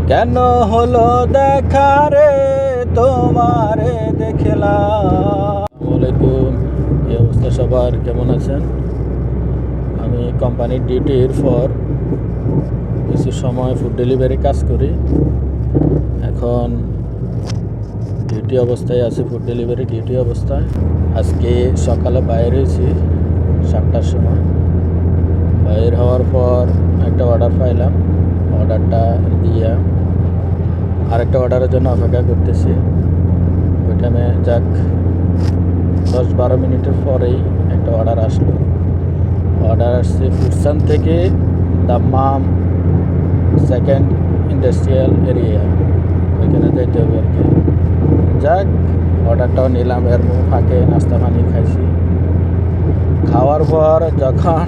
কেন হলো দেখা রে তোমারে দেখলাম। আসসালামু আলাইকুম, কি অবস্থা সবার, কেমন আছেন? আমি কোম্পানির ডিউটির পর কিছু সময় ফুড ডেলিভারি কাজ করি। এখন ডিউটি অবস্থায় আছি, ফুড ডেলিভারি ডিউটি অবস্থায়। আজকে সকালে বাইরে হয়েছি 7টার সময়। বাইর হওয়ার পর একটা অর্ডার পাইলাম, অর্ডারটা দিয়ে আরেকটা অর্ডারের জন্য অপেক্ষা করতেছি। ওই টাইমে যাক 10-12 মিনিটের পরেই একটা অর্ডার আসলো। অর্ডার আসছে ফুরসান থেকে দাম্মাম সেকেন্ড ইন্ডাস্ট্রিয়াল এরিয়া, ওইখানে যাইতে হবে আর কি। যাক, অর্ডারটাও নিলাম, এর ফাঁকে নাস্তা পানি খাইছি। খাওয়ার পর যখন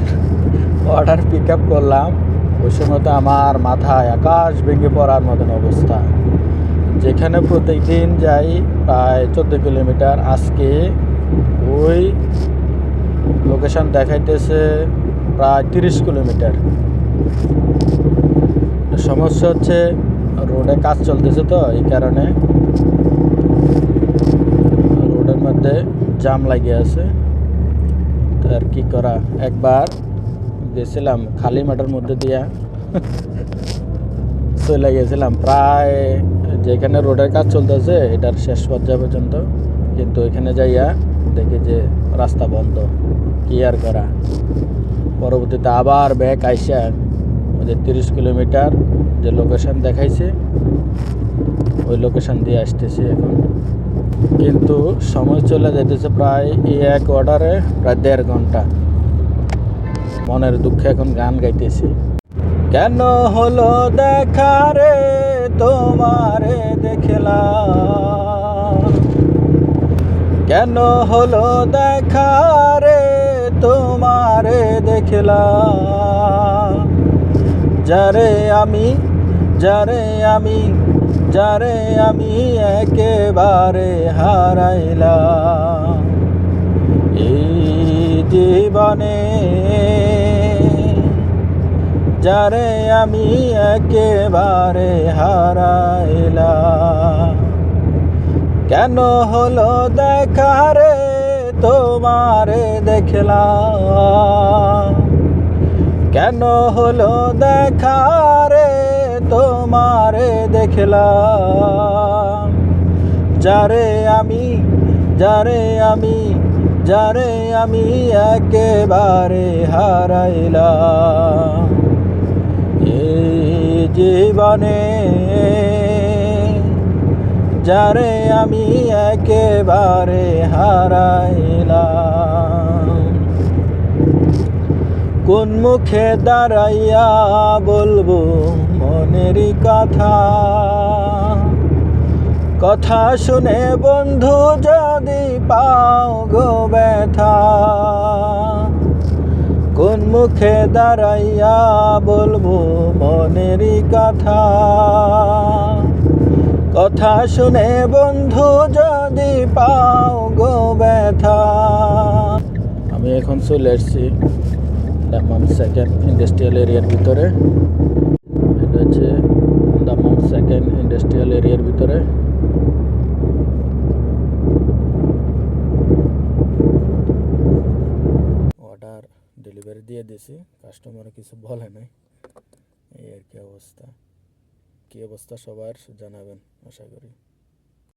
অর্ডার পিক আপ করলাম, ওই সময় তো আমার মাথায় আকাশ ভেঙে পড়ার মতন অবস্থা। যেখানে প্রত্যেকদিন যাই প্রায় 14 কিলোমিটার, আজকে ওই লোকেশন দেখাইতেছে প্রায় 30 কিলোমিটার। সমস্যা হচ্ছে রোডে কাজ চলতেছে, তো এই কারণে রোডের মধ্যে জাম লাগিয়ে আছে। তো আর কি করা, একবার গেছিলাম খালি মাঠের মধ্যে দিয়া চলে গেছিলাম প্রায় যেখানে রোডের কাজ চলতেছে এটার শেষ পর্যায়ে পর্যন্ত, কিন্তু এখানে যাইয়া দেখি যে রাস্তা বন্ধ। কি আর করা, পরবর্তীতে আবার ব্যাক আইসা ওদের 30 কিলোমিটার যে লোকেশন দেখাইছে ওই লোকেশন দিয়ে আসতেছি এখন। কিন্তু সময় চলে যেতেছে প্রায় এই এক অর্ডারে প্রায় 1.5 ঘন্টা। মনের দুঃখে এখন গান গাইতেছি। কেন হলো দেখা রে তোমারে দেখলাম, কেন হলো দেখা রে তোমারে দেখলাম। যারে আমি যারে আমি যারে আমি একেবারে হারাইলাম এই জীবনে, যারে আমি একেবারে হারাইলাম। কেন হলো দেখা রে তোমারে দেখলাম, কেন হলো দেখা রে তোমারে দেখলাম। যারে আমি যারে আমি যারে আমি একেবারে হারাইলাম এই জীবনে, যারে আমি একেবারে হারাইলাম। কোন মুখে দাঁড়াইয়া বলবো মনেরই কথা, কথা শুনে বন্ধু যদি পাও গো ব্যথা। কোন মুখে দাঁড়াইয়া বলবো মনেরই কথা, কথা শুনে বন্ধু যদি পাও গো ব্যথা। আমি এখন চলে এসেছি দাম্মাম সেকেন্ড ইন্ডাস্ট্রিয়াল এরিয়ার ভিতরে। এটা হচ্ছে দাম্মাম সেকেন্ড ইন্ডাস্ট্রিয়াল এরিয়ার ভিতরে। অর্ডার ডেলিভারি দিয়ে দিয়েছি, কাস্টমারও কিছু বলে নাই। এই আর কি অবস্থা। কি অবস্থা সবার জানাবেন আশা করি।